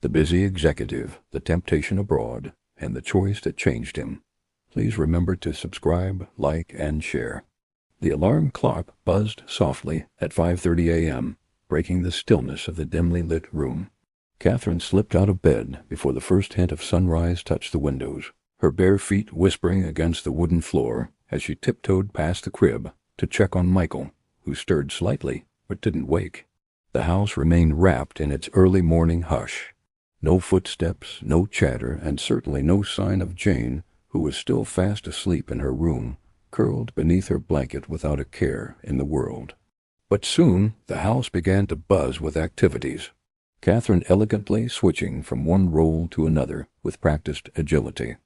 The busy executive, the temptation abroad, and the choice that changed him. Please remember to subscribe, like, and share. The alarm clock buzzed softly at 5:30 a.m., breaking the stillness of the dimly lit room. Catherine slipped out of bed before the first hint of sunrise touched the windows, her bare feet whispering against the wooden floor as she tiptoed past the crib to check on Michael, who stirred slightly but didn't wake. The house remained wrapped in its early morning hush. No footsteps, no chatter, and certainly no sign of Jane, who was still fast asleep in her room, curled beneath her blanket without a care in the world. But soon the house began to buzz with activities, Catherine elegantly switching from one role to another with practiced agility.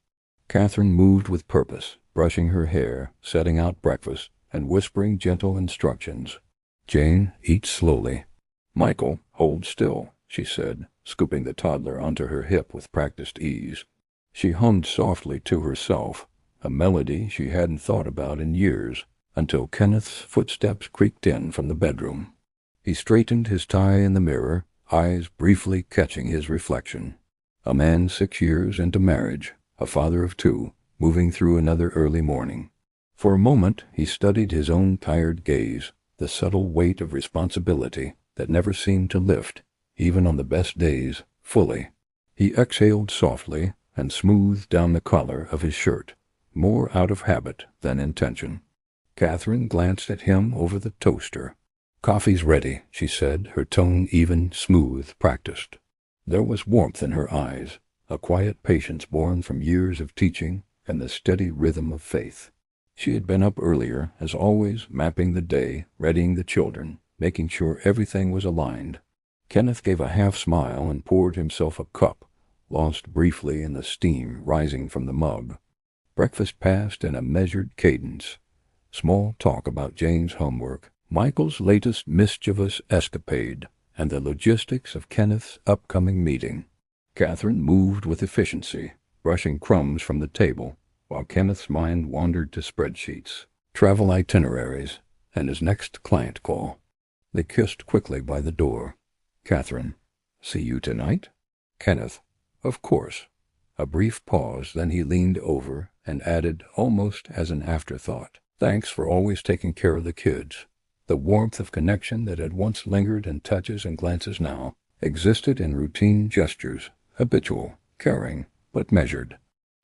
Catherine moved with purpose, brushing her hair, setting out breakfast, and whispering gentle instructions. "Jane, eat slowly." "Michael, hold still," she said, scooping the toddler onto her hip with practiced ease. She hummed softly to herself, a melody she hadn't thought about in years, until Kenneth's footsteps creaked in from the bedroom. He straightened his tie in the mirror, eyes briefly catching his reflection. A man 6 years into marriage, a father of 2, moving through another early morning. For a moment he studied his own tired gaze, the subtle weight of responsibility that never seemed to lift, even on the best days, fully. He exhaled softly and smoothed down the collar of his shirt, more out of habit than intention. Catherine glanced at him over the toaster. "Coffee's ready," she said, her tone even, smooth, practiced. There was warmth in her eyes, a quiet patience born from years of teaching and the steady rhythm of faith. She had been up earlier, as always, mapping the day, readying the children, making sure everything was aligned. Kenneth gave a half-smile and poured himself a cup, lost briefly in the steam rising from the mug. Breakfast passed in a measured cadence. Small talk about Jane's homework, Michael's latest mischievous escapade, and the logistics of Kenneth's upcoming meeting. Catherine moved with efficiency, brushing crumbs from the table, while Kenneth's mind wandered to spreadsheets, travel itineraries, and his next client call. They kissed quickly by the door. Catherine, "See you tonight?" Kenneth, "Of course." A brief pause, then he leaned over and added, almost as an afterthought, "Thanks for always taking care of the kids." The warmth of connection that had once lingered in touches and glances now existed in routine gestures, habitual, caring, but measured.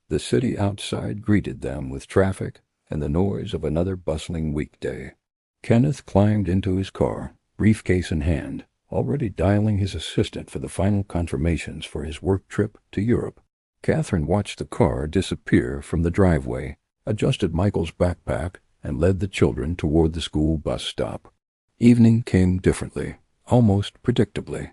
The city outside greeted them with traffic and the noise of another bustling weekday. Kenneth climbed into his car, briefcase in hand, already dialing his assistant for the final confirmations for his work trip to Europe. Catherine watched the car disappear from the driveway, adjusted Michael's backpack, and led the children toward the school bus stop. Evening came differently, almost predictably.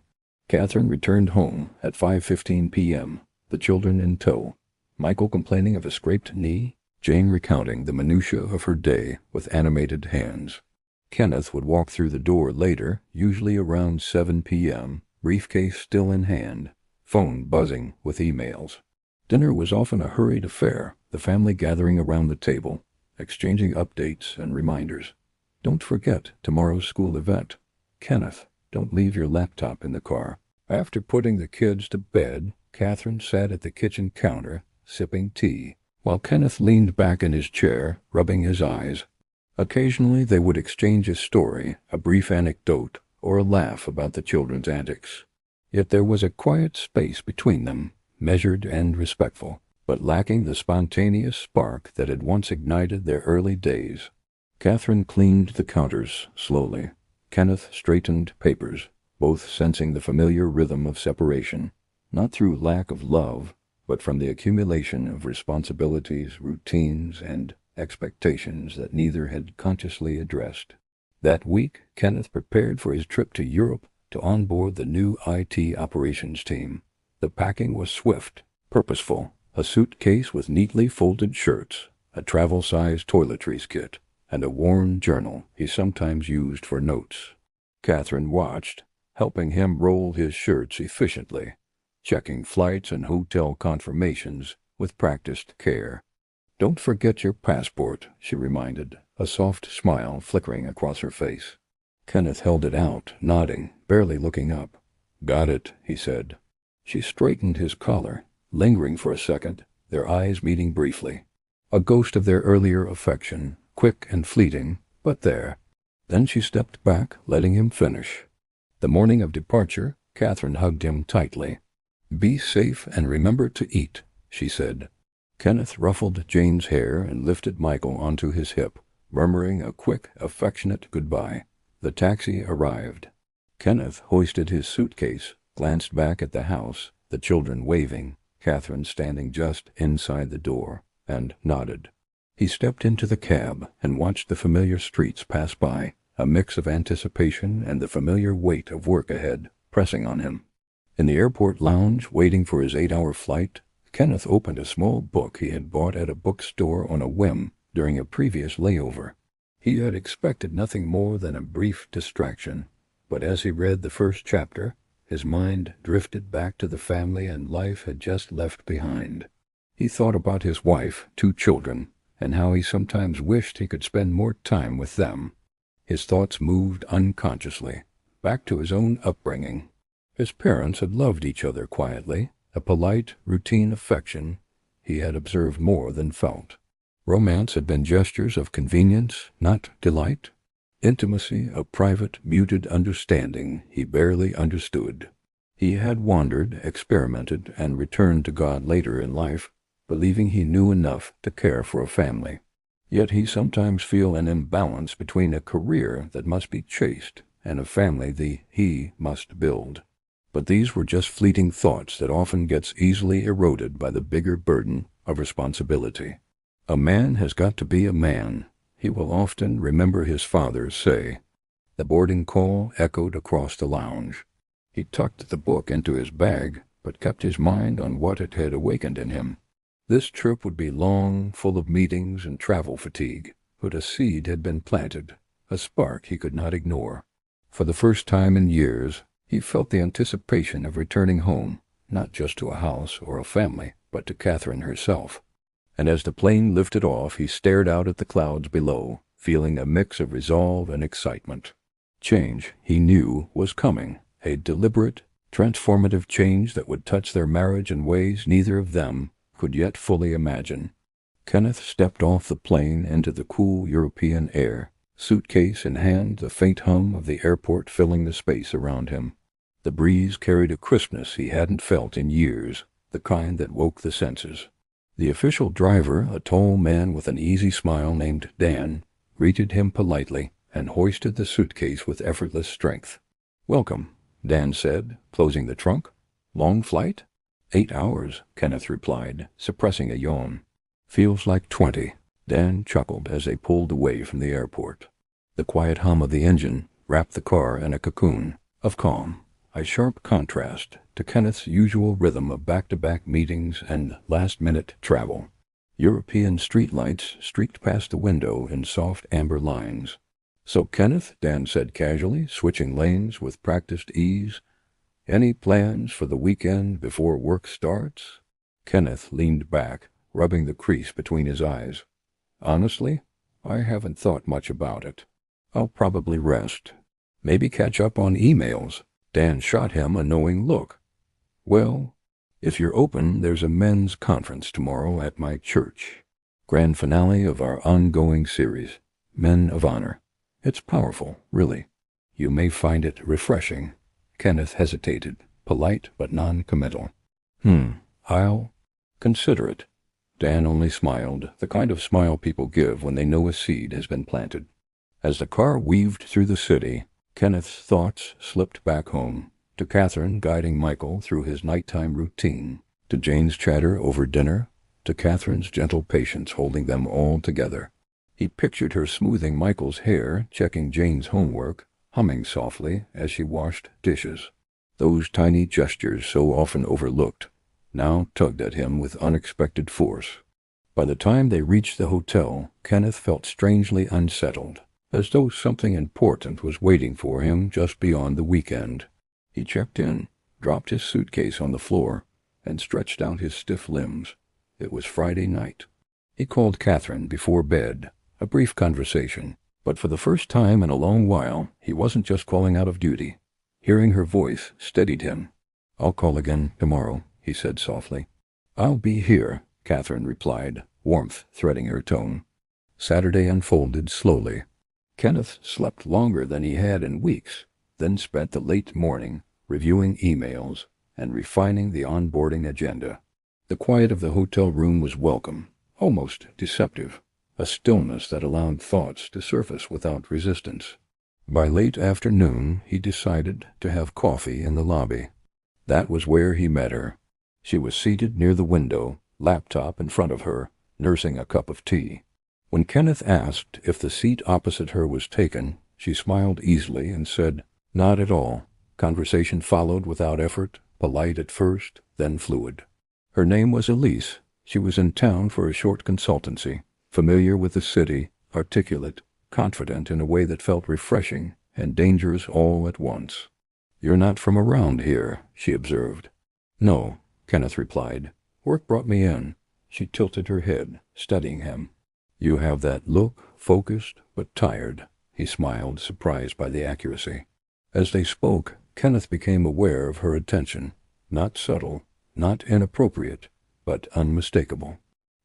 Catherine returned home at 5:15 p.m., the children in tow. Michael complaining of a scraped knee, Jane recounting the minutiae of her day with animated hands. Kenneth would walk through the door later, usually around 7 p.m., briefcase still in hand, phone buzzing with emails. Dinner was often a hurried affair, the family gathering around the table, exchanging updates and reminders. "Don't forget tomorrow's school event. Kenneth, don't leave your laptop in the car." After putting the kids to bed, Catherine sat at the kitchen counter, sipping tea, while Kenneth leaned back in his chair, rubbing his eyes. Occasionally they would exchange a story, a brief anecdote, or a laugh about the children's antics. Yet there was a quiet space between them, measured and respectful, but lacking the spontaneous spark that had once ignited their early days. Catherine cleaned the counters slowly. Kenneth straightened papers, both sensing the familiar rhythm of separation, not through lack of love, but from the accumulation of responsibilities, routines, and expectations that neither had consciously addressed. That week, Kenneth prepared for his trip to Europe to onboard the new IT operations team. The packing was swift, purposeful, a suitcase with neatly folded shirts, a travel-sized toiletries kit, and a worn journal he sometimes used for notes. Catherine watched, helping him roll his shirts efficiently, checking flights and hotel confirmations with practiced care. "Don't forget your passport," she reminded, a soft smile flickering across her face. Kenneth held it out, nodding, barely looking up. "Got it," he said. She straightened his collar, lingering for a second, their eyes meeting briefly. A ghost of their earlier affection, quick and fleeting, but there. Then she stepped back, letting him finish. The morning of departure, Catherine hugged him tightly. "Be safe and remember to eat," she said. Kenneth ruffled Jane's hair and lifted Michael onto his hip, murmuring a quick, affectionate goodbye. The taxi arrived. Kenneth hoisted his suitcase, glanced back at the house, the children waving, Catherine standing just inside the door, and nodded. He stepped into the cab and watched the familiar streets pass by, a mix of anticipation and the familiar weight of work ahead pressing on him. In the airport lounge, waiting for his 8-hour flight, Kenneth opened a small book he had bought at a bookstore on a whim during a previous layover. He had expected nothing more than a brief distraction, but as he read the first chapter, his mind drifted back to the family and life had just left behind. He thought about his wife, 2 children, and how he sometimes wished he could spend more time with them. His thoughts moved unconsciously, back to his own upbringing. His parents had loved each other quietly, a polite, routine affection he had observed more than felt. Romance had been gestures of convenience, not delight. Intimacy, a private, muted understanding he barely understood. He had wandered, experimented, and returned to God later in life, believing he knew enough to care for a family. Yet he sometimes feel an imbalance between a career that must be chased and a family he must build. But these were just fleeting thoughts that often gets easily eroded by the bigger burden of responsibility. A man has got to be a man, he will often remember his father say. The boarding call echoed across the lounge. He tucked the book into his bag, but kept his mind on what it had awakened in him. This trip would be long, full of meetings and travel fatigue, but a seed had been planted, a spark he could not ignore. For the first time in years, he felt the anticipation of returning home, not just to a house or a family, but to Catherine herself. And as the plane lifted off, he stared out at the clouds below, feeling a mix of resolve and excitement. Change, he knew, was coming, a deliberate, transformative change that would touch their marriage in ways neither of them could yet fully imagine. Kenneth stepped off the plane into the cool European air, suitcase in hand, the faint hum of the airport filling the space around him. The breeze carried a crispness he hadn't felt in years, the kind that woke the senses. The official driver, a tall man with an easy smile named Dan, greeted him politely and hoisted the suitcase with effortless strength. "Welcome," Dan said, closing the trunk. "Long flight?" 8 hours, Kenneth replied, suppressing a yawn. "Feels like 20, Dan chuckled as they pulled away from the airport. The quiet hum of the engine wrapped the car in a cocoon of calm, a sharp contrast to Kenneth's usual rhythm of back-to-back meetings and last-minute travel. European streetlights streaked past the window in soft amber lines. "So, Kenneth," Dan said casually, switching lanes with practiced ease, "any plans for the weekend before work starts?" Kenneth leaned back, rubbing the crease between his eyes. "Honestly, I haven't thought much about it. I'll probably rest. Maybe catch up on emails." Dan shot him a knowing look. "Well, if you're open, there's a men's conference tomorrow at my church. Grand finale of our ongoing series, Men of Honor. It's powerful, really. You may find it refreshing." Kenneth hesitated, polite but non-committal. I'll consider it." Dan only smiled, the kind of smile people give when they know a seed has been planted. As the car weaved through the city, Kenneth's thoughts slipped back home, to Catherine guiding Michael through his nighttime routine, to Jane's chatter over dinner, to Catherine's gentle patience holding them all together. He pictured her smoothing Michael's hair, checking Jane's homework, humming softly as she washed dishes. Those tiny gestures so often overlooked now tugged at him with unexpected force. By the time they reached the hotel, Kenneth felt strangely unsettled, as though something important was waiting for him just beyond the weekend. He checked in, dropped his suitcase on the floor, and stretched out his stiff limbs. It was Friday night. He called Catherine before bed, a brief conversation, but for the first time in a long while, he wasn't just calling out of duty. Hearing her voice steadied him. "I'll call again tomorrow," he said softly. "I'll be here," Catherine replied, warmth threading her tone. Saturday unfolded slowly. Kenneth slept longer than he had in weeks, then spent the late morning reviewing emails and refining the onboarding agenda. The quiet of the hotel room was welcome, almost deceptive, a stillness that allowed thoughts to surface without resistance. By late afternoon, he decided to have coffee in the lobby. That was where he met her. She was seated near the window, laptop in front of her, nursing a cup of tea. When Kenneth asked if the seat opposite her was taken, she smiled easily and said, "Not at all." Conversation followed without effort, polite at first, then fluid. Her name was Elise. She was in town for a short consultancy, familiar with the city, articulate, confident in a way that felt refreshing and dangerous all at once. "You're not from around here," she observed. "No," Kenneth replied. "Work brought me in." She tilted her head, studying him. "You have that look, focused but tired," he smiled, surprised by the accuracy. As they spoke, Kenneth became aware of her attention, not subtle, not inappropriate, but unmistakable.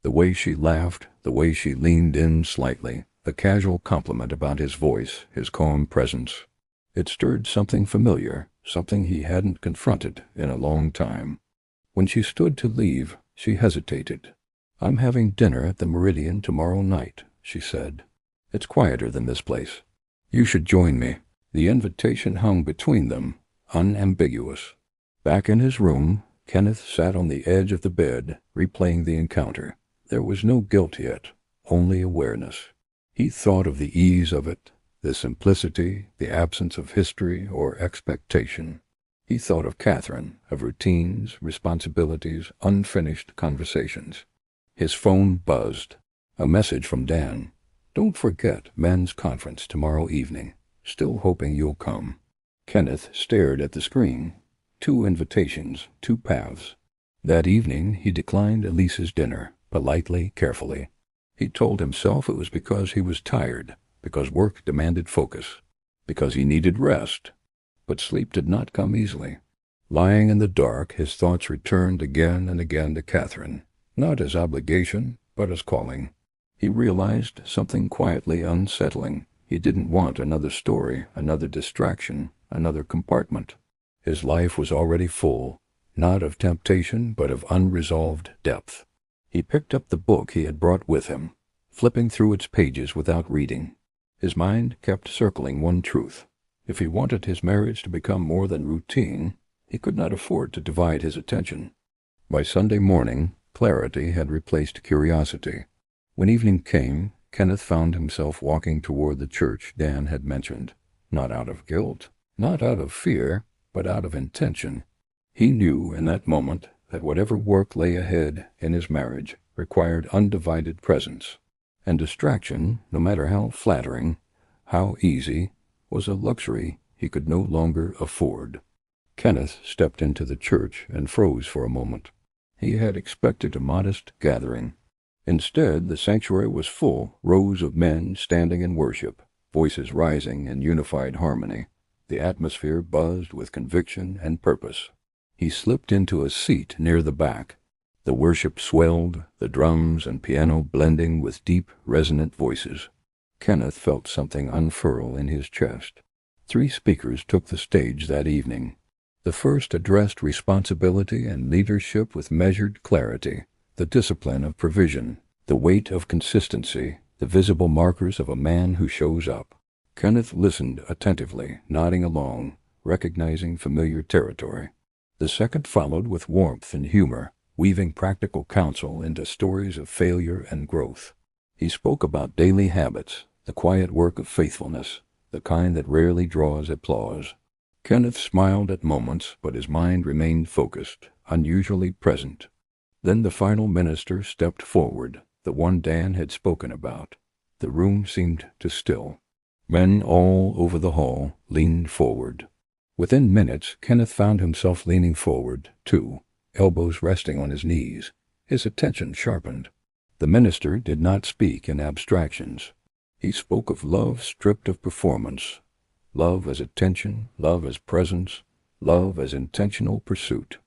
The way she laughed, the way she leaned in slightly, the casual compliment about his voice, his calm presence. It stirred something familiar, something he hadn't confronted in a long time. When she stood to leave, she hesitated. "I'm having dinner at the Meridian tomorrow night," she said. "It's quieter than this place. You should join me." The invitation hung between them, unambiguous. Back in his room, Kenneth sat on the edge of the bed, replaying the encounter. There was no guilt yet, only awareness. He thought of the ease of it, the simplicity, the absence of history or expectation. He thought of Catherine, of routines, responsibilities, unfinished conversations. His phone buzzed. A message from Dan. "Don't forget men's conference tomorrow evening. Still hoping you'll come." Kenneth stared at the screen. 2 invitations, 2 paths. That evening he declined Elise's dinner, politely, carefully. He told himself it was because he was tired, because work demanded focus, because he needed rest. But sleep did not come easily. Lying in the dark, his thoughts returned again and again to Catherine. Not as obligation, but as calling. He realized something quietly unsettling. He didn't want another story, another distraction, another compartment. His life was already full, not of temptation, but of unresolved depth. He picked up the book he had brought with him, flipping through its pages without reading. His mind kept circling one truth. If he wanted his marriage to become more than routine, he could not afford to divide his attention. By Sunday morning, clarity had replaced curiosity. When evening came, Kenneth found himself walking toward the church Dan had mentioned, not out of guilt, not out of fear, but out of intention. He knew in that moment that whatever work lay ahead in his marriage required undivided presence, and distraction, no matter how flattering, how easy, was a luxury he could no longer afford. Kenneth stepped into the church and froze for a moment. He had expected a modest gathering. Instead, the sanctuary was full, rows of men standing in worship, voices rising in unified harmony. The atmosphere buzzed with conviction and purpose. He slipped into a seat near the back. The worship swelled, the drums and piano blending with deep, resonant voices. Kenneth felt something unfurl in his chest. 3 speakers took the stage that evening. The first addressed responsibility and leadership with measured clarity, the discipline of provision, the weight of consistency, the visible markers of a man who shows up. Kenneth listened attentively, nodding along, recognizing familiar territory. The second followed with warmth and humor, weaving practical counsel into stories of failure and growth. He spoke about daily habits, the quiet work of faithfulness, the kind that rarely draws applause. Kenneth smiled at moments, but his mind remained focused, unusually present. Then the final minister stepped forward, the one Dan had spoken about. The room seemed to still. Men all over the hall leaned forward. Within minutes, Kenneth found himself leaning forward, too, elbows resting on his knees. His attention sharpened. The minister did not speak in abstractions. He spoke of love stripped of performance, love as attention, love as presence, Love as intentional pursuit.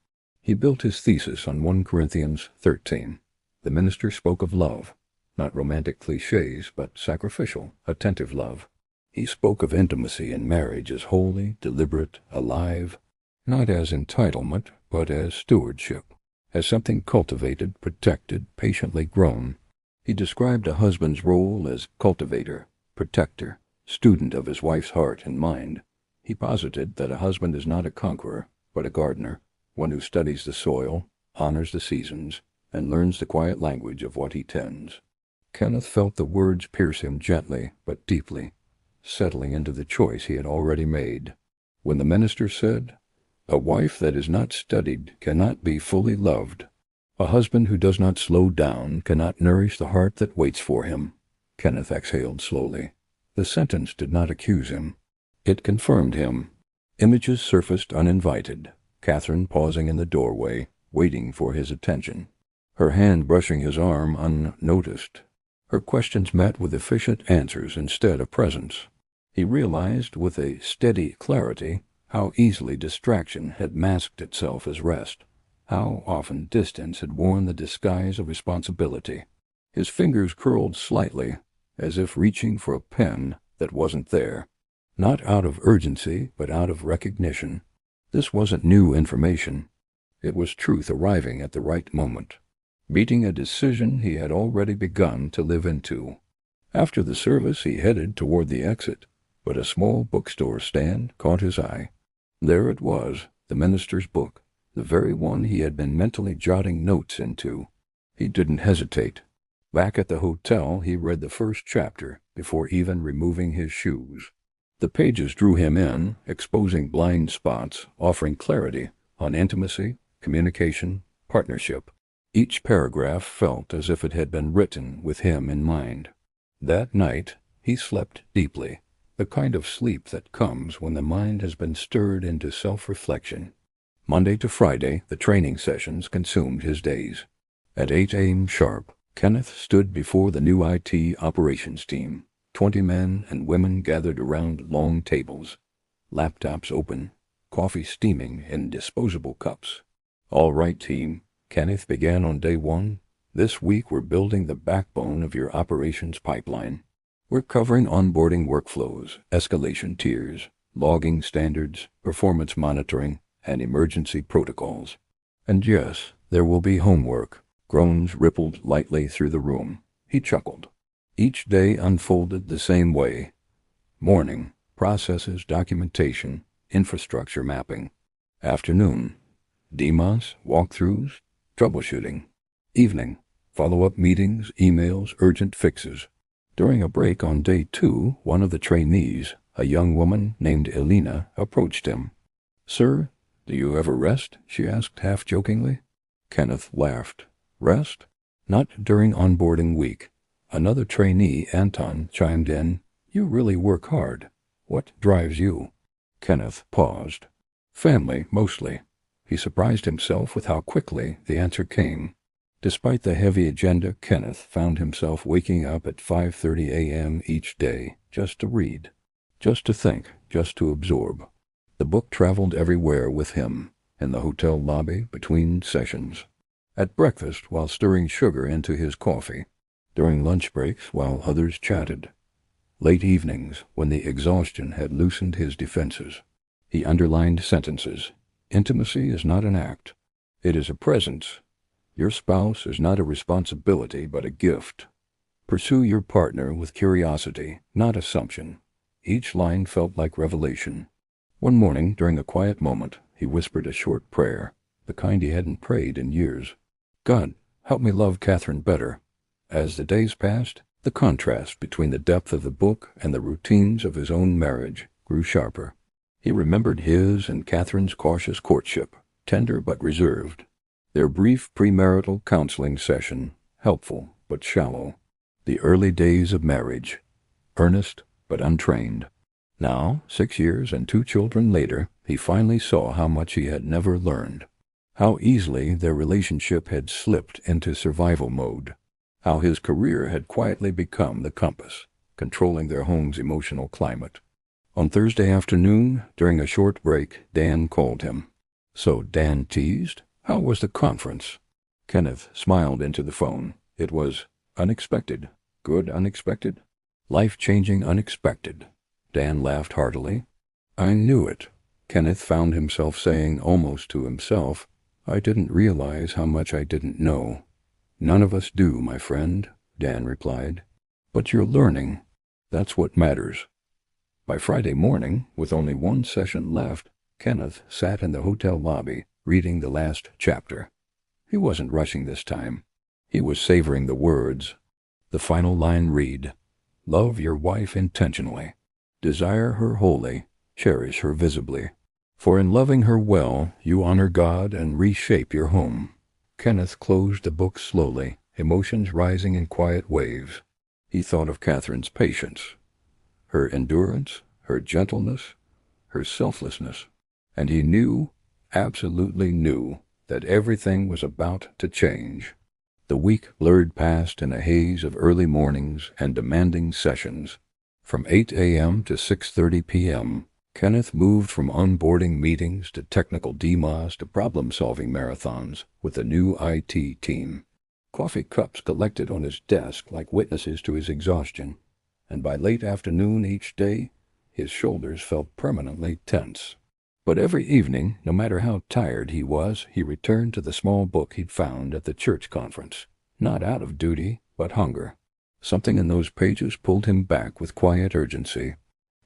He built his thesis on 1 Corinthians 13. The minister spoke of love, not romantic cliches, but sacrificial, attentive love. He spoke of intimacy in marriage as holy, deliberate, alive, not as entitlement, but as stewardship, as something cultivated, protected, patiently grown. He described a husband's role as cultivator, protector, student of his wife's heart and mind. He posited that a husband is not a conqueror, but a gardener, one who studies the soil, honors the seasons, and learns the quiet language of what he tends. Kenneth felt the words pierce him gently but deeply, settling into the choice he had already made. When the minister said, "A wife that is not studied cannot be fully loved. A husband who does not slow down cannot nourish the heart that waits for him," Kenneth exhaled slowly. The sentence did not accuse him. It confirmed him. Images surfaced uninvited, Catherine pausing in the doorway, waiting for his attention, her hand brushing his arm unnoticed. Her questions met with efficient answers instead of presence. He realized with a steady clarity how easily distraction had masked itself as rest, how often distance had worn the disguise of responsibility. His fingers curled slightly, as if reaching for a pen that wasn't there. Not out of urgency, but out of recognition. This wasn't new information. It was truth arriving at the right moment, meeting a decision he had already begun to live into. After the service, he headed toward the exit, but a small bookstore stand caught his eye. There it was, the minister's book, the very one he had been mentally jotting notes into. He didn't hesitate. Back at the hotel, he read the first chapter before even removing his shoes. The pages drew him in, exposing blind spots, offering clarity on intimacy, communication, partnership. Each paragraph felt as if it had been written with him in mind. That night, he slept deeply, the kind of sleep that comes when the mind has been stirred into self-reflection. Monday to Friday, the training sessions consumed his days. At 8 a.m. sharp, Kenneth stood before the new IT operations team. 20 men and women gathered around long tables, laptops open, coffee steaming in disposable cups. "All right, team," Kenneth began on day 1. "This week we're building the backbone of your operations pipeline. We're covering onboarding workflows, escalation tiers, logging standards, performance monitoring, and emergency protocols. And yes, there will be homework." Groans rippled lightly through the room. He chuckled. Each day unfolded the same way. Morning, processes, documentation, infrastructure mapping. Afternoon, DMOS, walkthroughs, troubleshooting. Evening, follow-up meetings, emails, urgent fixes. During a break on day 2, one of the trainees, a young woman named Elena, approached him. "Sir, do you ever rest?" she asked half-jokingly. Kenneth laughed. "Rest? Not during onboarding week." Another trainee, Anton, chimed in. "You really work hard. What drives you?" Kenneth paused. "Family, mostly." He surprised himself with how quickly the answer came. Despite the heavy agenda, Kenneth found himself waking up at 5:30 a.m. each day, just to read, just to think, just to absorb. The book traveled everywhere with him, in the hotel lobby, between sessions, at breakfast while stirring sugar into his coffee, during lunch breaks while others chatted, late evenings when the exhaustion had loosened his defenses. He underlined sentences. "Intimacy is not an act. It is a presence. Your spouse is not a responsibility but a gift. Pursue your partner with curiosity, not assumption." Each line felt like revelation. One morning, during a quiet moment, he whispered a short prayer, the kind he hadn't prayed in years. "God, help me love Catherine better." As the days passed, the contrast between the depth of the book and the routines of his own marriage grew sharper. He remembered his and Catherine's cautious courtship, tender but reserved. Their brief premarital counseling session, helpful but shallow. The early days of marriage, earnest but untrained. Now, 6 years and 2 children later, he finally saw how much he had never learned. How easily their relationship had slipped into survival mode. How his career had quietly become the compass, controlling their home's emotional climate. On Thursday afternoon, during a short break, Dan called him. So Dan teased, "How was the conference?" Kenneth smiled into the phone. It was unexpected. Good unexpected? Life-changing unexpected. Dan laughed heartily. "I knew it." Kenneth found himself saying almost to himself, "I didn't realize how much I didn't know." "None of us do, my friend," Dan replied. "But you're learning. That's what matters." By Friday morning, with only one session left, Kenneth sat in the hotel lobby, reading the last chapter. He wasn't rushing this time. He was savoring the words. The final line read, "Love your wife intentionally. Desire her wholly. Cherish her visibly. For in loving her well, you honor God and reshape your home." Kenneth closed the book slowly, emotions rising in quiet waves. He thought of Catherine's patience, her endurance, her gentleness, her selflessness, and he knew, absolutely knew, that everything was about to change. The week blurred past in a haze of early mornings and demanding sessions. From 8 a.m. to 6:30 p.m., Kenneth moved from onboarding meetings to technical demos to problem-solving marathons with the new IT team. Coffee cups collected on his desk like witnesses to his exhaustion, and by late afternoon each day, his shoulders felt permanently tense. But every evening, no matter how tired he was, he returned to the small book he'd found at the church conference, not out of duty, but hunger. Something in those pages pulled him back with quiet urgency.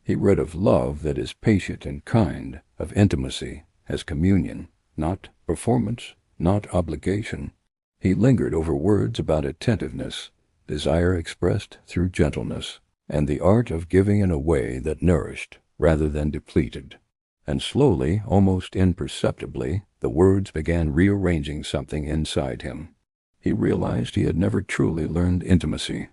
He read of love that is patient and kind, of intimacy as communion, not performance, not obligation. He lingered over words about attentiveness, desire expressed through gentleness, and the art of giving in a way that nourished rather than depleted. And slowly, almost imperceptibly, the words began rearranging something inside him. He realized he had never truly learned intimacy,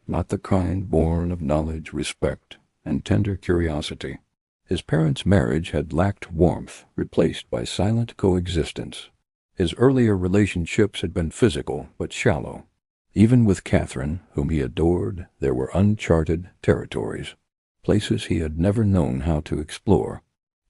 not the kind born of knowledge, respect, and tender curiosity. His parents' marriage had lacked warmth, replaced by silent coexistence. His earlier relationships had been physical but shallow. Even with Catherine, whom he adored, there were uncharted territories, places he had never known how to explore.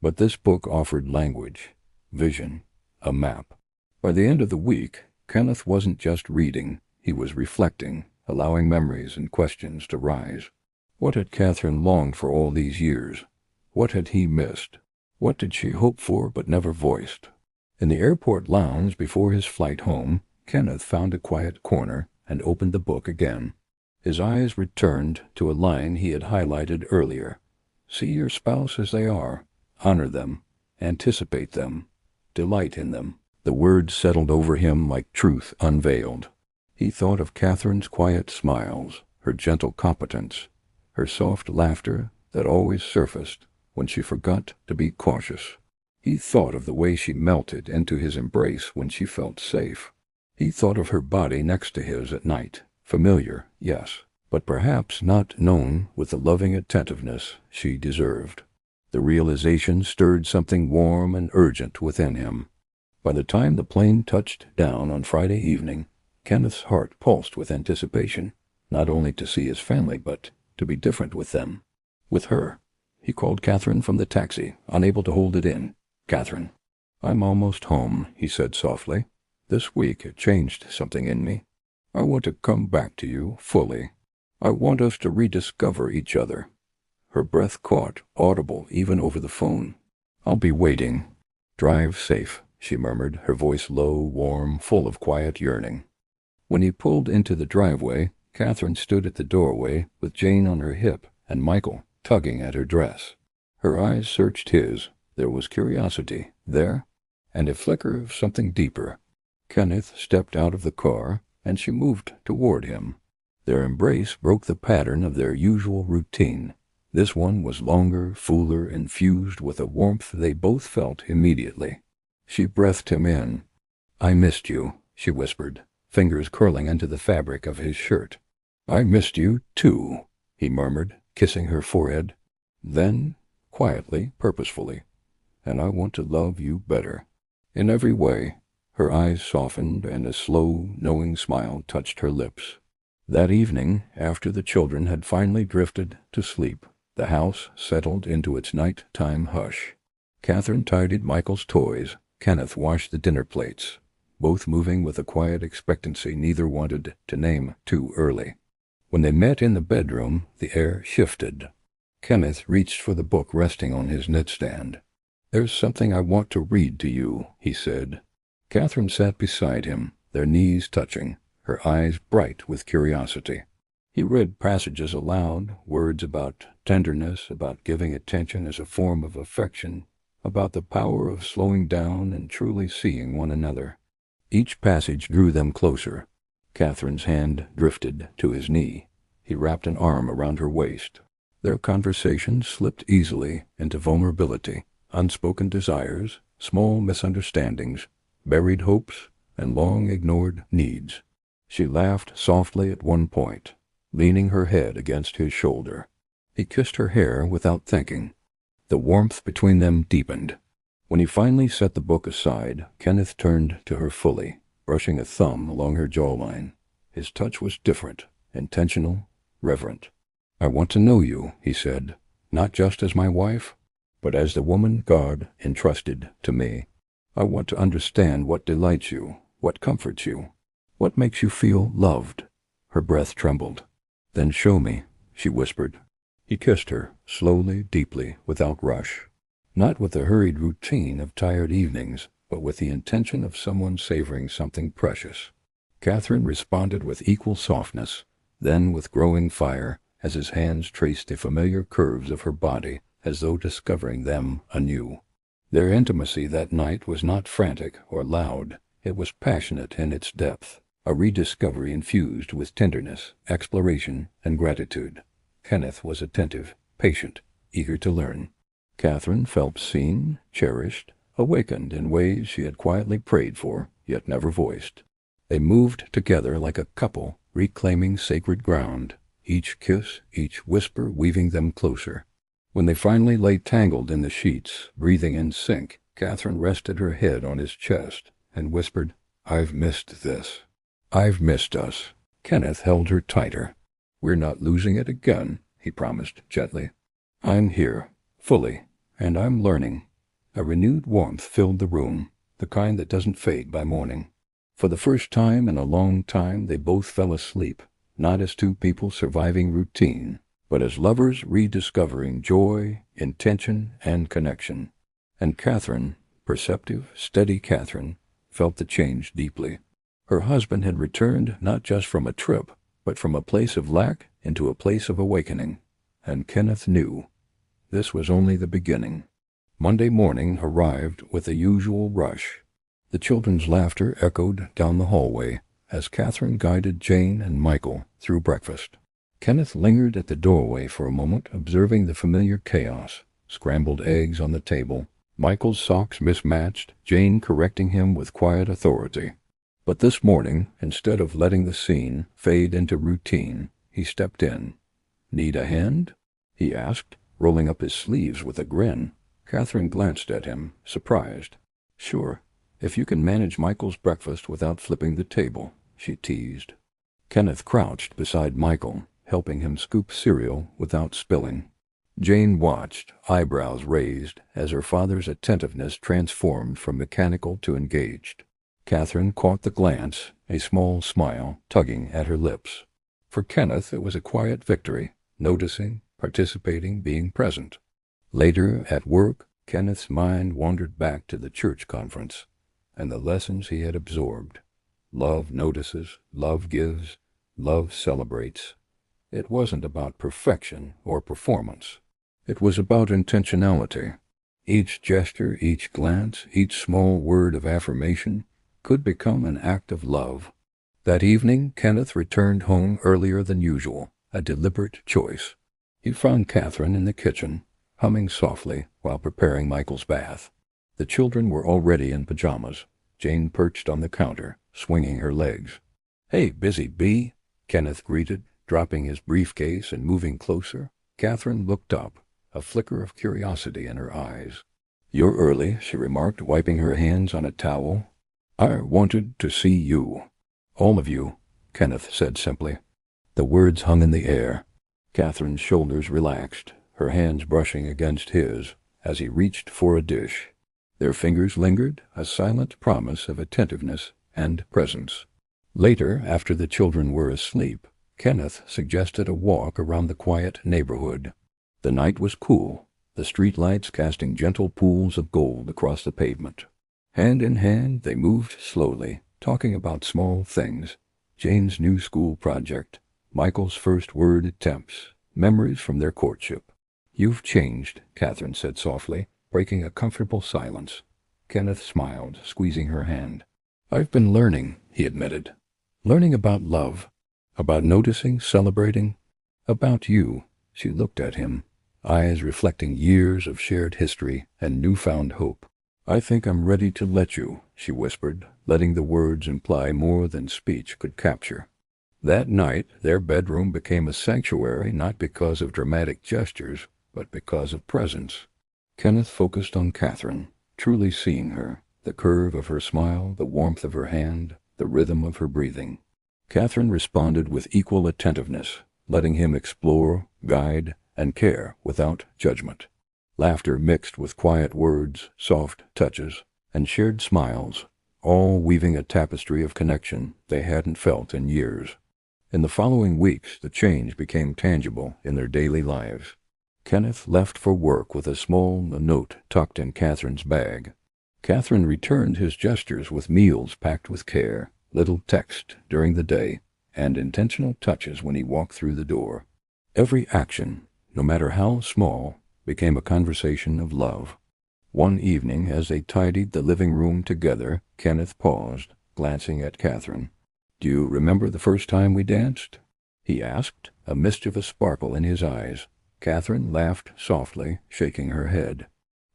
But this book offered language, vision, a map. By the end of the week, Kenneth wasn't just reading, he was reflecting, allowing memories and questions to rise. What had Catherine longed for all these years? What had he missed? What did she hope for but never voiced? In the airport lounge before his flight home, Kenneth found a quiet corner and opened the book again. His eyes returned to a line he had highlighted earlier. See your spouse as they are. Honor them. Anticipate them. Delight in them. The words settled over him like truth unveiled. He thought of Catherine's quiet smiles, her gentle competence, her soft laughter that always surfaced when she forgot to be cautious. He thought of the way she melted into his embrace when she felt safe. He thought of her body next to his at night, familiar, yes, but perhaps not known with the loving attentiveness she deserved. The realization stirred something warm and urgent within him. By the time the plane touched down on Friday evening, Kenneth's heart pulsed with anticipation, not only to see his family, but to be different with them. With her. He called Catherine from the taxi, unable to hold it in. "Catherine." "I'm almost home," he said softly. "This week it changed something in me. I want to come back to you fully. I want us to rediscover each other." Her breath caught, audible even over the phone. "I'll be waiting." "Drive safe," she murmured, her voice low, warm, full of quiet yearning. When he pulled into the driveway, Catherine stood at the doorway with Jane on her hip and Michael tugging at her dress. Her eyes searched his. There was curiosity there, and a flicker of something deeper. Kenneth stepped out of the car, and she moved toward him. Their embrace broke the pattern of their usual routine. This one was longer, fuller, infused with a warmth they both felt immediately. She breathed him in. "I missed you," she whispered, fingers curling into the fabric of his shirt. "I missed you, too," he murmured, kissing her forehead. Then, quietly, purposefully, "And I want to love you better. In every way." Her eyes softened, and a slow, knowing smile touched her lips. That evening, after the children had finally drifted to sleep, The house settled into its night-time hush. Catherine tidied Michael's toys. Kenneth washed the dinner plates, both moving with a quiet expectancy neither wanted to name too early. When they met in the bedroom, the air shifted. Kenneth reached for the book resting on his nightstand. "There's something I want to read to you," he said. Catherine sat beside him, their knees touching, her eyes bright with curiosity. He read passages aloud, words about tenderness, about giving attention as a form of affection, about the power of slowing down and truly seeing one another. Each passage drew them closer. Catherine's hand drifted to his knee. He wrapped an arm around her waist. Their conversation slipped easily into vulnerability, unspoken desires, small misunderstandings, buried hopes, and long-ignored needs. She laughed softly at one point, leaning her head against his shoulder. He kissed her hair without thinking. The warmth between them deepened. When he finally set the book aside, Kenneth turned to her fully, brushing a thumb along her jawline. His touch was different, intentional, reverent. "I want to know you," he said, "not just as my wife, but as the woman God entrusted to me. I want to understand what delights you, what comforts you, what makes you feel loved." Her breath trembled. "Then show me," she whispered. He kissed her, slowly, deeply, without rush. Not with the hurried routine of tired evenings, but with the intention of someone savoring something precious. Catherine responded with equal softness, then with growing fire, as his hands traced the familiar curves of her body, as though discovering them anew. Their intimacy that night was not frantic or loud. It was passionate in its depth, a rediscovery infused with tenderness, exploration, and gratitude. Kenneth was attentive, patient, eager to learn. Catherine felt seen, cherished, awakened in ways she had quietly prayed for, yet never voiced. They moved together like a couple, reclaiming sacred ground, each kiss, each whisper weaving them closer. When they finally lay tangled in the sheets, breathing in sync, Catherine rested her head on his chest and whispered, "I've missed this. I've missed us." Kenneth held her tighter. "We're not losing it again," he promised gently. "I'm here, fully, and I'm learning." A renewed warmth filled the room, the kind that doesn't fade by morning. For the first time in a long time they both fell asleep, not as two people surviving routine, but as lovers rediscovering joy, intention, and connection. And Catherine, perceptive, steady Catherine, felt the change deeply. Her husband had returned not just from a trip, but from a place of lack into a place of awakening. And Kenneth knew this was only the beginning. Monday morning arrived with the usual rush. The children's laughter echoed down the hallway as Catherine guided Jane and Michael through breakfast. Kenneth lingered at the doorway for a moment, observing the familiar chaos. Scrambled eggs on the table, Michael's socks mismatched, Jane correcting him with quiet authority. But this morning, instead of letting the scene fade into routine, he stepped in. "Need a hand?" he asked, rolling up his sleeves with a grin. Catherine glanced at him, surprised. "Sure, if you can manage Michael's breakfast without flipping the table," she teased. Kenneth crouched beside Michael, helping him scoop cereal without spilling. Jane watched, eyebrows raised, as her father's attentiveness transformed from mechanical to engaged. Catherine caught the glance, a small smile tugging at her lips. For Kenneth it was a quiet victory, noticing, participating, being present. Later, at work, Kenneth's mind wandered back to the church conference and the lessons he had absorbed. Love notices, love gives, love celebrates. It wasn't about perfection or performance. It was about intentionality. Each gesture, each glance, each small word of affirmation could become an act of love. That evening, Kenneth returned home earlier than usual, a deliberate choice. He found Catherine in the kitchen, humming softly while preparing Michael's bath. The children were already in pajamas, Jane perched on the counter, swinging her legs. "Hey, busy bee," Kenneth greeted, dropping his briefcase and moving closer. Catherine looked up, a flicker of curiosity in her eyes. "You're early," she remarked, wiping her hands on a towel. "I wanted to see you." "All of you," Kenneth said simply. The words hung in the air. Catherine's shoulders relaxed, her hands brushing against his as he reached for a dish. Their fingers lingered, a silent promise of attentiveness and presence. Later, after the children were asleep, Kenneth suggested a walk around the quiet neighborhood. The night was cool, the street lights casting gentle pools of gold across the pavement. Hand in hand, they moved slowly, talking about small things: Jane's new school project, Michael's first word attempts, memories from their courtship. "You've changed," Catherine said softly, breaking a comfortable silence. Kenneth smiled, squeezing her hand. "I've been learning," he admitted. "Learning about love, about noticing, celebrating, about you." She looked at him, eyes reflecting years of shared history and newfound hope. "I think I'm ready to let you," she whispered, letting the words imply more than speech could capture. That night, their bedroom became a sanctuary, not because of dramatic gestures, but because of presence. Kenneth focused on Catherine, truly seeing her, the curve of her smile, the warmth of her hand, the rhythm of her breathing. Catherine responded with equal attentiveness, letting him explore, guide, and care without judgment. Laughter mixed with quiet words, soft touches, and shared smiles, all weaving a tapestry of connection they hadn't felt in years. In the following weeks, the change became tangible in their daily lives. Kenneth left for work with a small note tucked in Catherine's bag. Catherine returned his gestures with meals packed with care, little text during the day, and intentional touches when he walked through the door. Every action, no matter how small, became a conversation of love. One evening, as they tidied the living room together, Kenneth paused, glancing at Catherine. "Do you remember the first time we danced?" he asked, a mischievous sparkle in his eyes. Catherine laughed softly, shaking her head.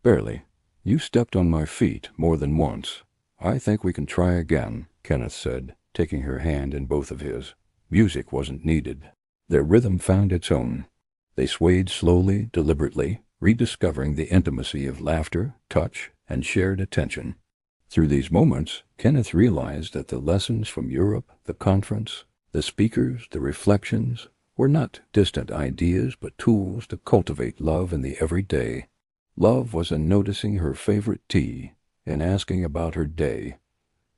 "Barely. You stepped on my feet more than once. I think we can try again," Kenneth said, taking her hand in both of his. Music wasn't needed. Their rhythm found its own. They swayed slowly, deliberately, rediscovering the intimacy of laughter, touch, and shared attention. Through these moments, Kenneth realized that the lessons from Europe, the conference, the speakers, the reflections, were not distant ideas but tools to cultivate love in the everyday. Love was in noticing her favorite tea, in asking about her day,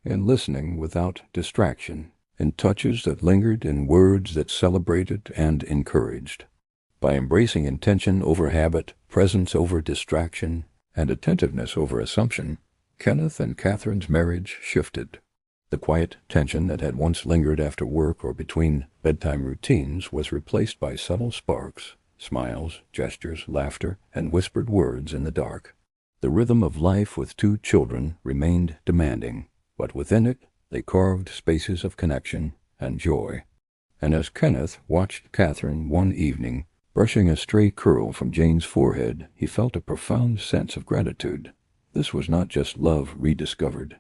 in listening without distraction, in touches that lingered, in words that celebrated and encouraged. By embracing intention over habit, presence over distraction, and attentiveness over assumption, Kenneth and Catherine's marriage shifted. The quiet tension that had once lingered after work or between bedtime routines was replaced by subtle sparks, smiles, gestures, laughter, and whispered words in the dark. The rhythm of life with two children remained demanding, but within it they carved spaces of connection and joy. And as Kenneth watched Catherine one evening, brushing a stray curl from Jane's forehead, he felt a profound sense of gratitude. This was not just love rediscovered.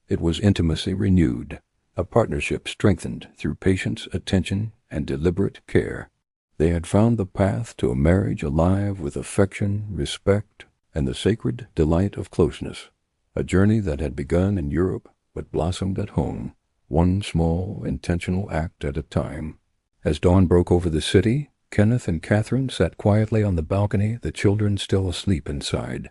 It was intimacy renewed, a partnership strengthened through patience, attention, and deliberate care. They had found the path to a marriage alive with affection, respect, and the sacred delight of closeness, a journey that had begun in Europe but blossomed at home, one small, intentional act at a time. As dawn broke over the city, Kenneth and Catherine sat quietly on the balcony, the children still asleep inside.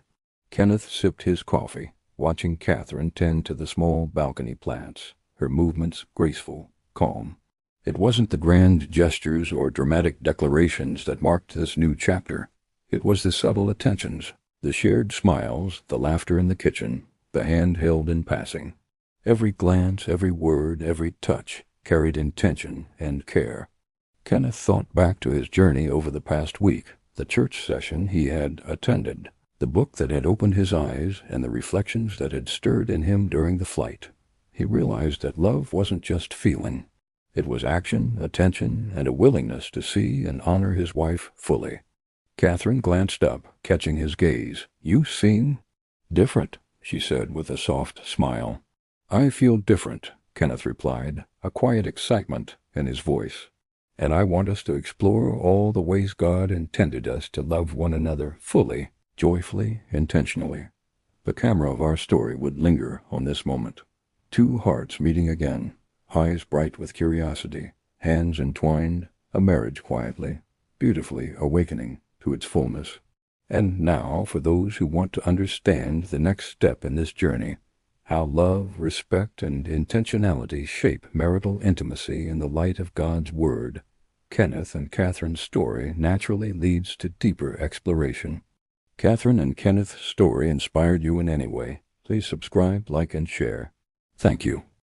Kenneth sipped his coffee, watching Catherine tend to the small balcony plants, her movements graceful, calm. It wasn't the grand gestures or dramatic declarations that marked this new chapter. It was the subtle attentions, the shared smiles, the laughter in the kitchen, the hand held in passing. Every glance, every word, every touch carried intention and care. Kenneth thought back to his journey over the past week, the church session he had attended, the book that had opened his eyes, and the reflections that had stirred in him during the flight. He realized that love wasn't just feeling. It was action, attention, and a willingness to see and honor his wife fully. Catherine glanced up, catching his gaze. "You seem different," she said with a soft smile. "I feel different," Kenneth replied, a quiet excitement in his voice. "And I want us to explore all the ways God intended us to love one another fully, joyfully, intentionally." The camera of our story would linger on this moment. Two hearts meeting again, eyes bright with curiosity, hands entwined, a marriage quietly, beautifully awakening to its fullness. And now, for those who want to understand the next step in this journey, how love, respect, and intentionality shape marital intimacy in the light of God's Word, Kenneth and Catherine's story naturally leads to deeper exploration. Catherine and Kenneth's story inspired you in any way? Please subscribe, like, and share. Thank you.